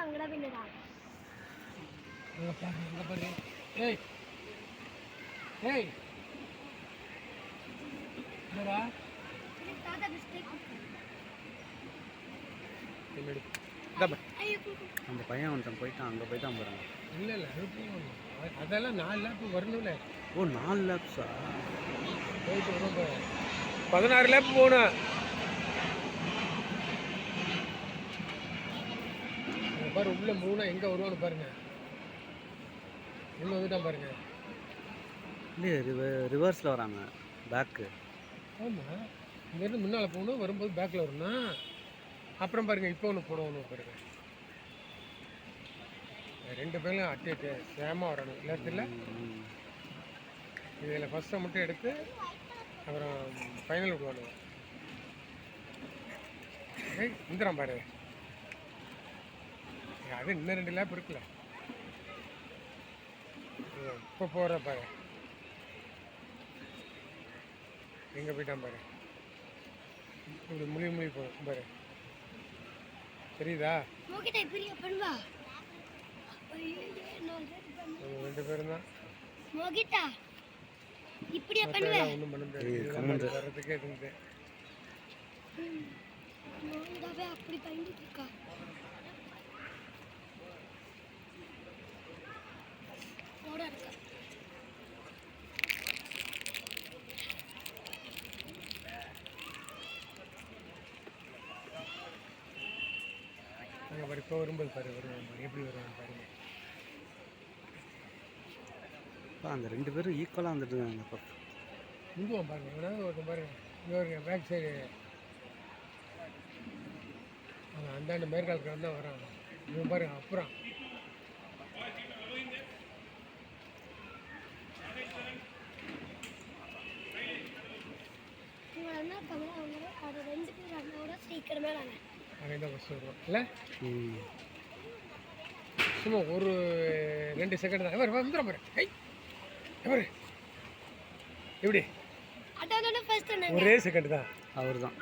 அங்கடா பின்னடா அங்க பாரு ஏய் ஏய் என்னடா தாத்தா பிஸ்கட் என்னடி அந்த பையன் ஒருத்தன் போயிட்டான், அங்கே போயிட்டான் பாருங்க. இல்லை இல்லை அதெல்லாம் 4 லேப் வரணும்ல. ஓ 4 லேப்ஸா? போயிட்டு வரும் 16 லேப் போகணும். பாரு உள்ள 3 எங்கே வருவான்னு பாருங்க. உள்ள வந்துட்டான் பாருங்க. இல்லையே ரிவர்ஸில் வராங்க பேக்கு. ஆமாம் இங்கேருந்து முன்னால் போகணும், வரும்போது பேக்கில் வரணும். அப்புறம் பாருங்கள் இப்போ ஒன்று போடுவோம் பாருங்க. 2 பேரும் அட்டே சேமாக வரணும் இல்லை. இதில் ஃபஸ்ட்டை மட்டும் எடுத்து அப்புறம் ஃபைனல் விடுவானுங்க. ஏய் இந்திரம் பாரு, அது இன்னும் 2 லேப் இருக்குல்ல. இப்போ போகிற பாரு எங்கே போயிட்டான் பாரு. இப்படி முழி போகும் பாரு, தெரியுதா? 2 பேரும் தான் மோகிதா இப்படியே பண்ணுவே. ஒன்றும் பண்ண முடியாது, வர்றதுக்கே இருந்து மோகிதாவே அப்படி பண்ணிட்டு இருக்கா. ஓட இருக்கா அங்கே பாரு. இப்போ வரும்போது பாரு வருவான் பாரு, எப்படி வருவான் பாருங்க. அந்த 2 பேரும் ஈக்குவலாக வந்துட்டு இருக்காங்க. முந்துவான் பாருங்க, எவனாவது ஒருத்தன் பாருங்க. இங்கே வருங்க பேக் சைடு அவன் அந்தாண்டு மேற்காலத்தில் தான் வரான். இவன் பாருங்க அப்புறம் அது 2 பேர் அண்ணாவோட சீக்கிரமே நாங்கள் அவன் தான் ஃபஸ்ட்டு வருவான் இல்லை. சும்மா ஒரு 2 செகண்ட் தான். எவர் வந்துடும் பாரு. ஐ எவர் எப்படி அதான் ஃபர்ஸ்ட் ஒரே செகண்ட் தான். அவர் தான்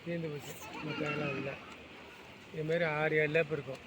தீர்ந்து போச்சு, மற்றவங்களாம் இல்லை. இதுமாரி 6-7 லேப் இருக்கும்.